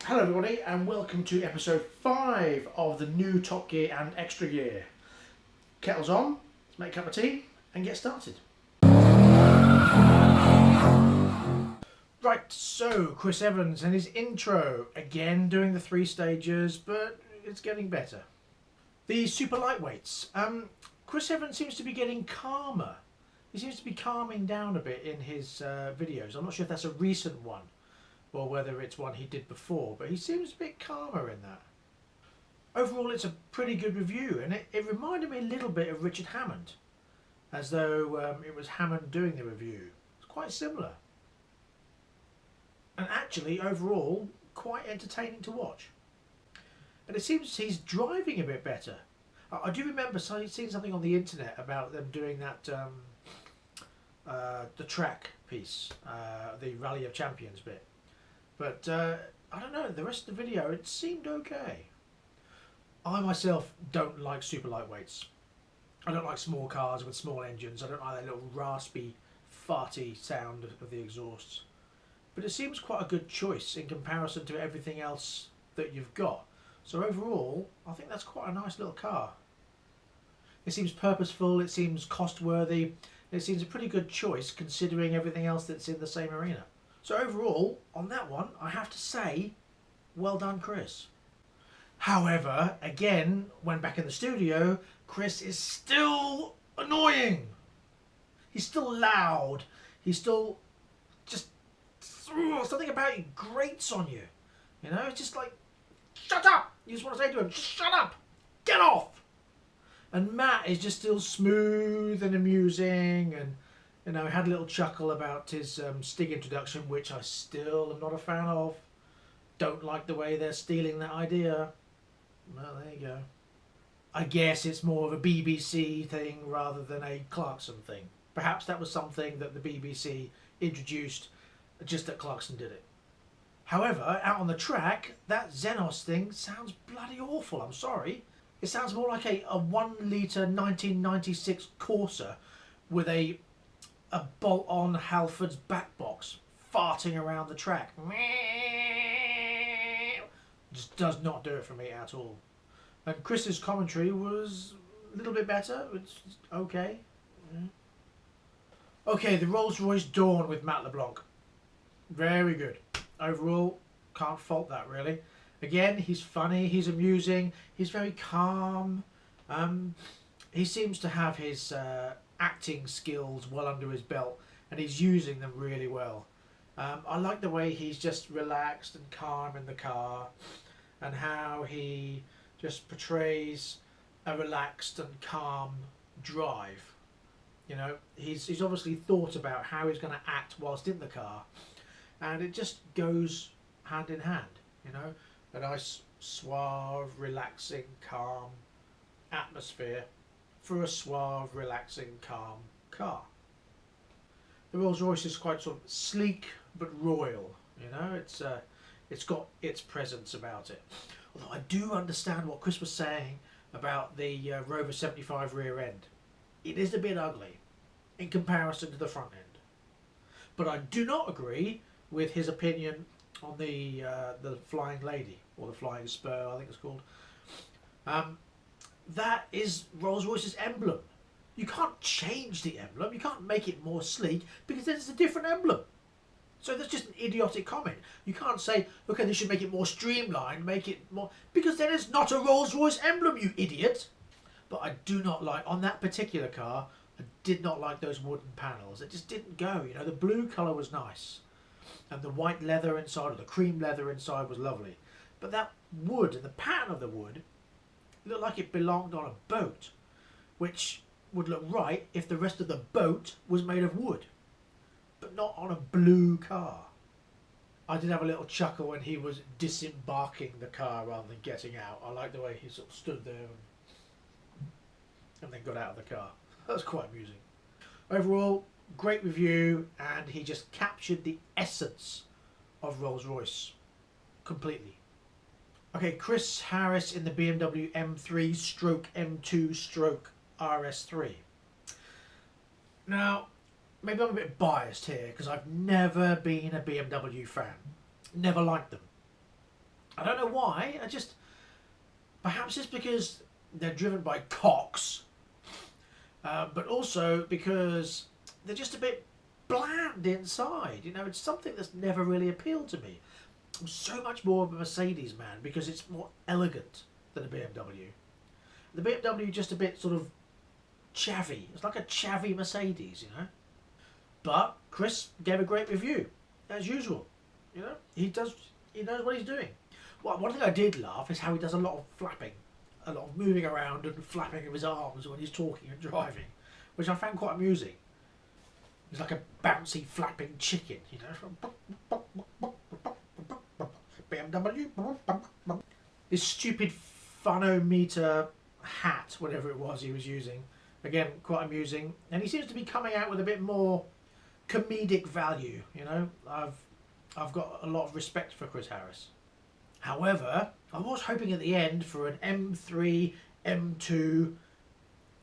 Hello everybody and welcome to episode 5 of the new Top Gear and Extra Gear. Kettle's on, let's make a cup of tea and get started. Right, so Chris Evans and his intro, again doing the 3 stages, but it's getting better. The super lightweights. Chris Evans seems to be getting calmer. He seems to be calming down a bit in his videos. I'm not sure if that's a recent one or whether it's one he did before, but he seems a bit calmer in that. Overall, it's a pretty good review, and it reminded me a little bit of Richard Hammond, as though it was Hammond doing the review. It's quite similar. And actually, overall, quite entertaining to watch. And it seems he's driving a bit better. I do remember seeing something on the internet about them doing that, the track piece, the Rally of Champions bit. But I don't know, the rest of the video, it seemed okay. I myself don't like super lightweights. I don't like small cars with small engines. I don't like that little raspy, farty sound of the exhausts. But it seems quite a good choice in comparison to everything else that you've got. So overall, I think that's quite a nice little car. It seems purposeful, it seems cost-worthy, it seems a pretty good choice considering everything else that's in the same arena. So overall, on that one, I have to say, well done, Chris. However, again, when back in the studio, Chris is still annoying. He's still loud. He's still just something about it grates on you. You know, it's just like, shut up. You just want to say to him, just shut up. Get off. And Matt is just still smooth and amusing, and you know, had a little chuckle about his Stig introduction, which I still am not a fan of. Don't like the way they're stealing that idea. Well, there you go. I guess it's more of a BBC thing rather than a Clarkson thing. Perhaps that was something that the BBC introduced, just that Clarkson did it. However, out on the track, that Xenos thing sounds bloody awful, I'm sorry. It sounds more like a 1 litre 1996 Corsa with a bolt-on Halford's back box farting around the track. Just does not do it for me at all. And Chris's commentary was a little bit better. It's okay. Yeah. Okay, the Rolls-Royce Dawn with Matt LeBlanc. Very good. Overall, can't fault that really. Again, he's funny, he's amusing, he's very calm. He seems to have his acting skills well under his belt, and he's using them really well. I like the way he's just relaxed and calm in the car, and how he just portrays a relaxed and calm drive. You know, he's obviously thought about how he's going to act whilst in the car, and it just goes hand in hand. You know, a nice suave, relaxing, calm atmosphere for a suave, relaxing, calm car. The Rolls-Royce is quite sort of sleek but royal. You know, it's got its presence about it. Although I do understand what Chris was saying about the Rover 75 rear end. It is a bit ugly in comparison to the front end. But I do not agree with his opinion on the Flying Lady, or the Flying Spur, I think it's called. That is Rolls-Royce's emblem. You can't change the emblem, you can't make it more sleek, because then it's a different emblem. So that's just an idiotic comment. You can't say, okay, they should make it more streamlined, make it more... Because then it's not a Rolls-Royce emblem, you idiot! But I do not like, on that particular car, I did not like those wooden panels. It just didn't go, you know. The blue colour was nice. And the white leather inside, or the cream leather inside, was lovely. But that wood, and the pattern of the wood, looked like it belonged on a boat, which would look right if the rest of the boat was made of wood, but not on a blue car. I did have a little chuckle when he was disembarking the car rather than getting out. I like the way he sort of stood there and then got out of the car. That was quite amusing. Overall, great review, and he just captured the essence of Rolls-Royce completely. Okay, Chris Harris in the BMW M3 stroke M2 stroke RS3. Now, maybe I'm a bit biased here because I've never been a BMW fan. Never liked them. I don't know why. Perhaps it's because they're driven by cocks, but also because they're just a bit bland inside. You know, it's something that's never really appealed to me. I'm so much more of a Mercedes man because it's more elegant than a BMW. The BMW is just a bit sort of chavvy. It's like a chavvy Mercedes, you know. But Chris gave a great review, as usual. You know, he knows what he's doing. Well, one thing I did laugh is how he does a lot of flapping, a lot of moving around and flapping of his arms when he's talking and driving, which I found quite amusing. He's like a bouncy flapping chicken, you know. BMW. This stupid Funometer hat, whatever it was he was using, again quite amusing, and he seems to be coming out with a bit more comedic value. You know, I've got a lot of respect for Chris Harris. However, I was hoping at the end for an M3 M2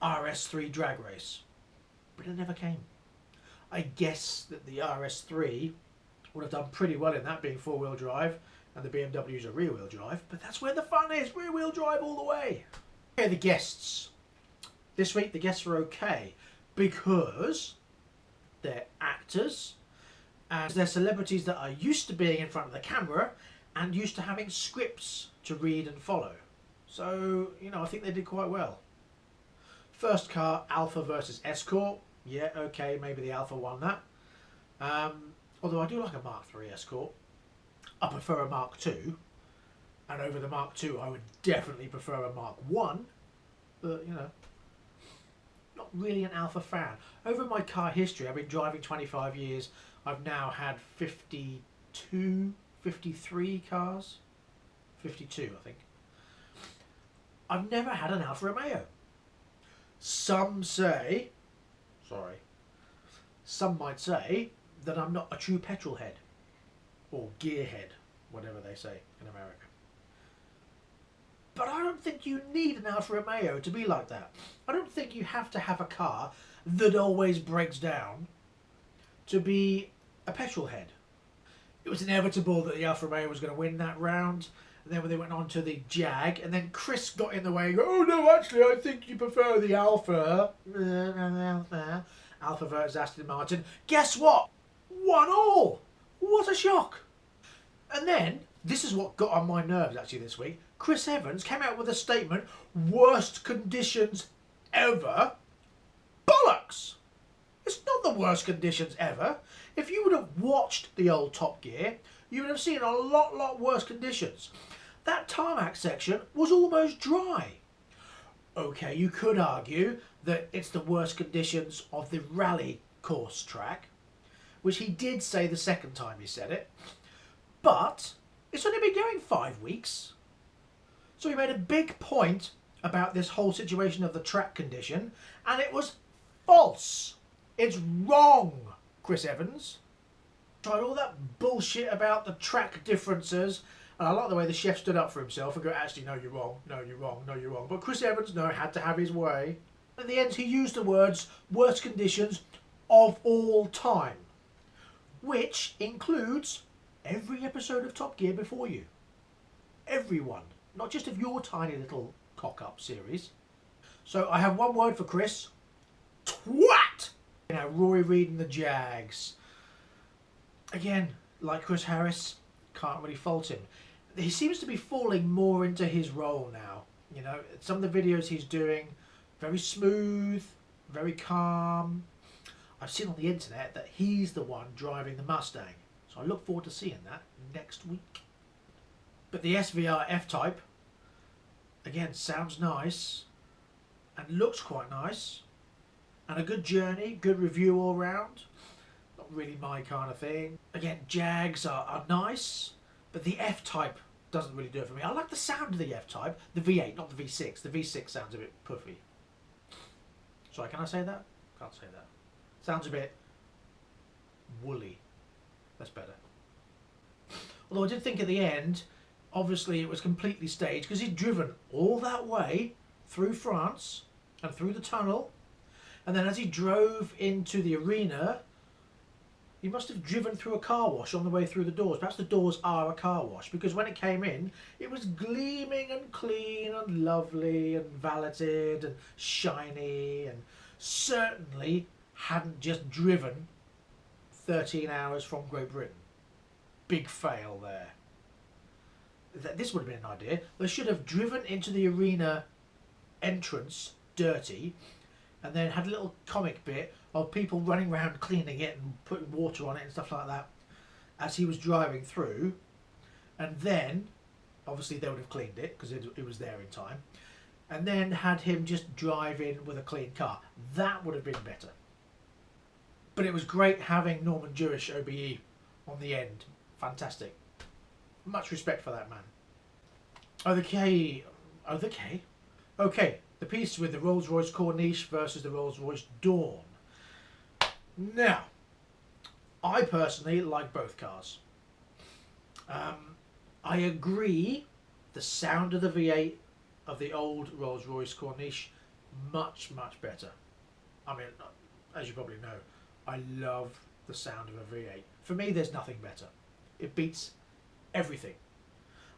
RS3 drag race, but it never came. I guess that the RS3 would have done pretty well in that, being four-wheel drive, and the BMWs are rear-wheel drive, but that's where the fun is, rear-wheel drive all the way. Okay, the guests. This week the guests were okay, because they're actors, and they're celebrities that are used to being in front of the camera, and used to having scripts to read and follow. So, you know, I think they did quite well. First car, Alfa versus Escort. Yeah, okay, maybe the Alfa won that. Although I do like a Mark III Escort. I prefer a Mark II. And over the Mark II, I would definitely prefer a Mark I. But, you know, not really an Alfa fan. Over my car history, I've been driving 25 years. I've now had 52, 53 cars. 52, I think. I've never had an Alfa Romeo. Some might say that I'm not a true petrol head, or gearhead, whatever they say in America. But I don't think you need an Alfa Romeo to be like that. I don't think you have to have a car that always breaks down to be a petrol head. It was inevitable that the Alfa Romeo was going to win that round. And then when they went on to the Jag, and then Chris got in the way and go, oh no, actually I think you prefer the Alfa. Alfa versus Aston Martin. Guess what? 1-1. What a shock. And then, this is what got on my nerves actually this week. Chris Evans came out with a statement, worst conditions ever. Bollocks! It's not the worst conditions ever. If you would have watched the old Top Gear, you would have seen a lot worse conditions. That tarmac section was almost dry. Okay, you could argue that it's the worst conditions of the rally course track, which he did say the second time he said it, but it's only been going 5 weeks. So he made a big point about this whole situation of the track condition, and it was false. It's wrong, Chris Evans. Tried all that bullshit about the track differences, and I like the way the chef stood up for himself and go, actually, no, you're wrong, no, you're wrong, no, you're wrong. But Chris Evans, no, had to have his way. At the end, he used the words, worst conditions of all time, which includes every episode of Top Gear before you. Everyone, not just of your tiny little cock-up series. So I have one word for Chris. Twat! You know, Rory Reid and the Jags. Again, like Chris Harris, can't really fault him. He seems to be falling more into his role now. You know, some of the videos he's doing, very smooth, very calm. I've seen on the internet that he's the one driving the Mustang. So I look forward to seeing that next week. But the SVR F-Type, again, sounds nice and looks quite nice. And a good journey, good review all round. Not really my kind of thing. Again, Jags are nice, but the F-Type doesn't really do it for me. I like the sound of the F-Type, the V8, not the V6. The V6 sounds a bit puffy. Sorry, can I say that? Can't say that. Sounds a bit woolly. That's better. Although I did think at the end, obviously it was completely staged because he'd driven all that way through France and through the tunnel. And then as he drove into the arena, He must have driven through a car wash on the way through the doors. Perhaps the doors are a car wash, because when it came in, it was gleaming and clean and lovely and valeted and shiny, and certainly hadn't just driven 13 hours from Great Britain. Big fail there. This would have been an idea. They should have driven into the arena entrance dirty, and then had a little comic bit of people running around cleaning it and putting water on it and stuff like that as he was driving through. And then, obviously they would have cleaned it because it was there in time. And then had him just drive in with a clean car. That would have been better. But it was great having Norman Jewish OBE on the end. Fantastic. Much respect for that man. Okay. The piece with the Rolls-Royce Corniche versus the Rolls-Royce Dawn. Now, I personally like both cars. I agree the sound of the V8 of the old Rolls-Royce Corniche much better. I mean, as you probably know, I love the sound of a V8. For me, there's nothing better. It beats everything.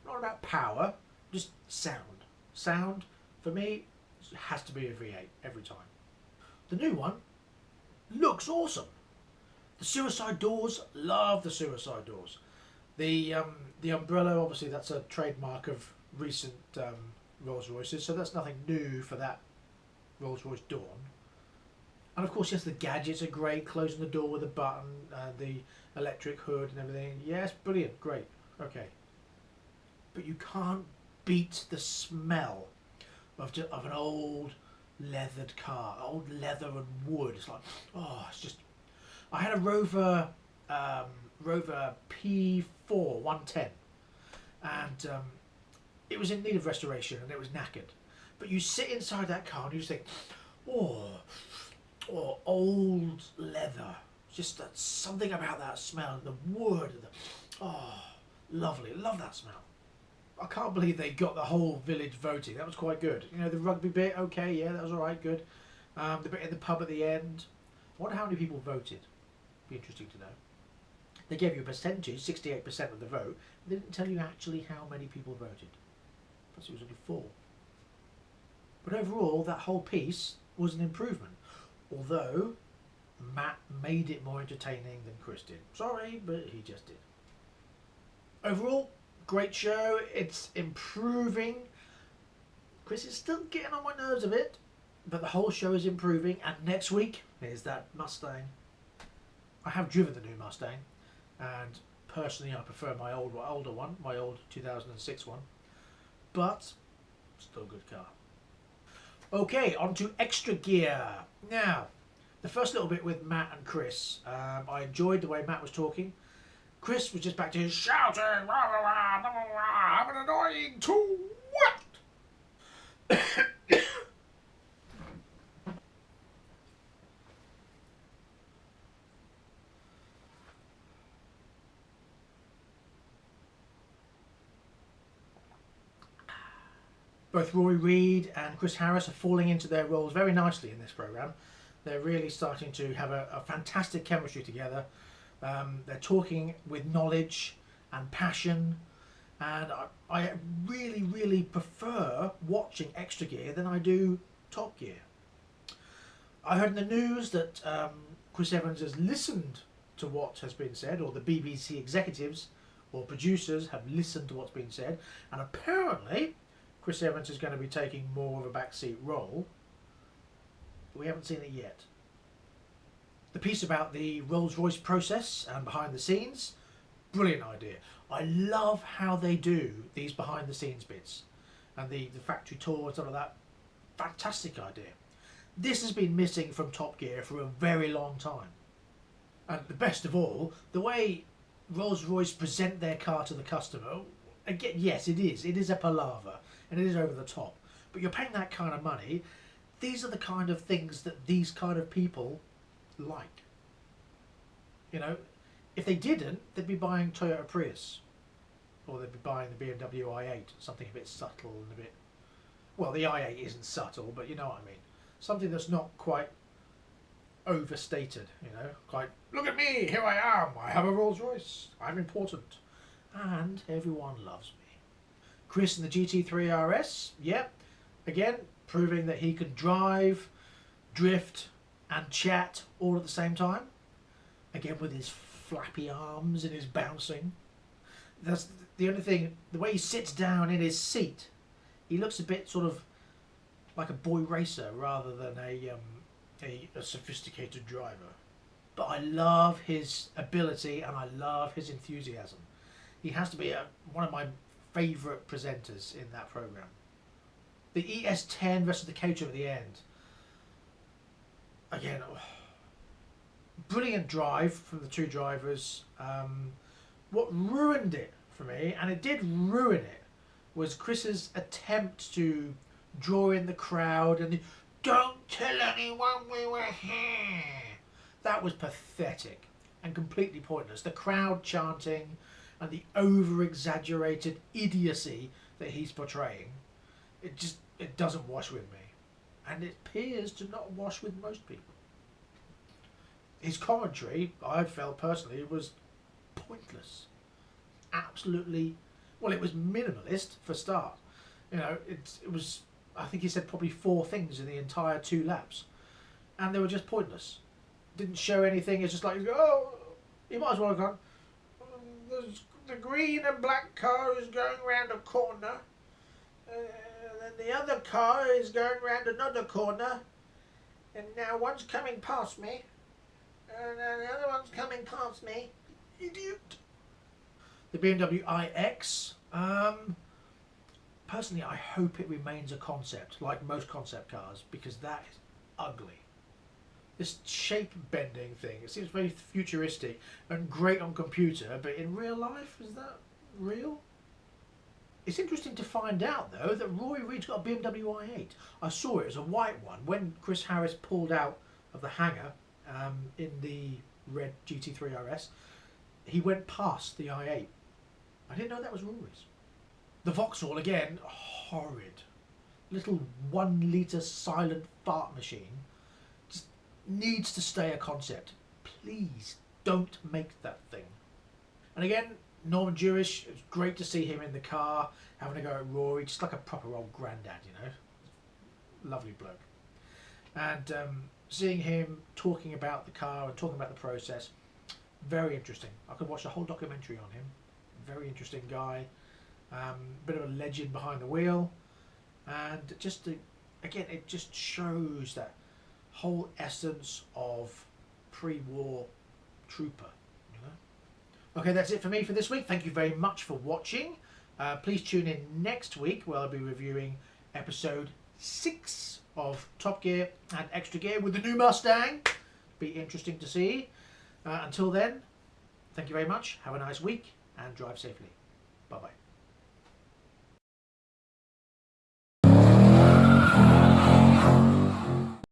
Not about power, just sound. Sound, for me, has to be a V8 every time. The new one looks awesome. The suicide doors, love the suicide doors. The umbrella, obviously that's a trademark of recent Rolls-Royces, so that's nothing new for that Rolls-Royce Dawn. And of course, yes, the gadgets are great, closing the door with a button, the electric hood and everything. Yes, brilliant, great, okay. But you can't beat the smell of an old leathered car, old leather and wood. It's like, oh, it's just. I had a Rover P4 110, and it was in need of restoration and it was knackered. But you sit inside that car and you just think, oh, old leather. Just that, something about that smell, and the wood, and oh, lovely. Love that smell. I can't believe they got the whole village voting. That was quite good. You know, the rugby bit, okay, yeah, that was all right, good. The bit in the pub at the end. I wonder how many people voted. Be interesting to know. They gave you a percentage, 68% of the vote. They didn't tell you actually how many people voted. Plus it was only 4. But overall, that whole piece was an improvement. Although, Matt made it more entertaining than Chris did. Sorry, but he just did. Overall, great show. It's improving. Chris is still getting on my nerves a bit, but the whole show is improving. And next week, there's that Mustang. I have driven the new Mustang, and personally I prefer my older one, my old 2006 one, but still a good car. Okay, on to Extra Gear. Now, the first little bit with Matt and Chris, I enjoyed the way Matt was talking. Chris was just back to his shouting, rah, rah, rah, rah, rah, I'm an annoying tool, what? Both Rory Reid and Chris Harris are falling into their roles very nicely in this programme. They're really starting to have a fantastic chemistry together. They're talking with knowledge and passion, and I really prefer watching Extra Gear than I do Top Gear. I heard in the news that Chris Evans has listened to what has been said, or the BBC executives or producers have listened to what's been said, and apparently Chris Evans is going to be taking more of a backseat role, but we haven't seen it yet. The piece about the Rolls-Royce process and behind the scenes, brilliant idea. I love how they do these behind the scenes bits and the factory tour and stuff like that. Fantastic idea. This has been missing from Top Gear for a very long time. And the best of all, the way Rolls-Royce present their car to the customer, again, yes, it is a palaver and it is over the top, but you're paying that kind of money. These are the kind of things that these kind of people like. You know, if they didn't, they'd be buying Toyota Prius, or they'd be buying the BMW i8, something a bit subtle and a bit, well, the i8 isn't subtle, but you know what I mean, something that's not quite overstated, you know, like, look at me, here I am, I have a Rolls Royce, I'm important, and everyone loves me. Chris in the GT3 RS, yep, again, proving that he can drive, drift, and chat all at the same time. Again, with his flappy arms and his bouncing. That's the only thing, the way he sits down in his seat, he looks a bit sort of like a boy racer rather than a sophisticated driver. But I love his ability and I love his enthusiasm. He has to be one of my favourite presenters in that programme. The ES10 versus the Caterham at the end. Again, brilliant drive from the two drivers. What ruined it for me, and it did ruin it, was Chris's attempt to draw in the crowd and don't tell anyone we were here. That was pathetic and completely pointless. The crowd chanting and the over-exaggerated idiocy that he's portraying, it doesn't wash with me. And it appears to not wash with most people. His commentary, I felt personally, was pointless. Absolutely, well, it was minimalist for start. You know, it was, I think he said probably 4 things in the entire 2 laps. And they were just pointless. Didn't show anything, it's just like, oh, you might as well have gone, the green and black car is going round a corner. And the other car is going round another corner. And now one's coming past me. And the other one's coming past me. Idiot. The BMW iX. Personally, I hope it remains a concept, like most concept cars, because that is ugly. This shape bending thing, it seems very futuristic and great on computer, but in real life, is that real? It's interesting to find out, though, that Roy Reid's got a BMW i8. I saw it as a white one when Chris Harris pulled out of the hangar in the red GT3 RS. He went past the i8. I didn't know that was Rory's. The Vauxhall, again, horrid. Little 1 litre silent fart machine. Just needs to stay a concept. Please don't make that thing. And again, Norman Jewish, it was great to see him in the car, having a go at Rory, just like a proper old granddad, you know. Lovely bloke. And seeing him talking about the car and talking about the process, very interesting. I could watch a whole documentary on him. Very interesting guy. Bit of a legend behind the wheel. And just, again, it just shows that whole essence of pre-war trooper. Okay, that's it for me for this week. Thank you very much for watching. Please tune in next week where I'll be reviewing episode 6 of Top Gear and Extra Gear with the new Mustang. Be interesting to see. Until then, thank you very much. Have a nice week and drive safely. Bye-bye.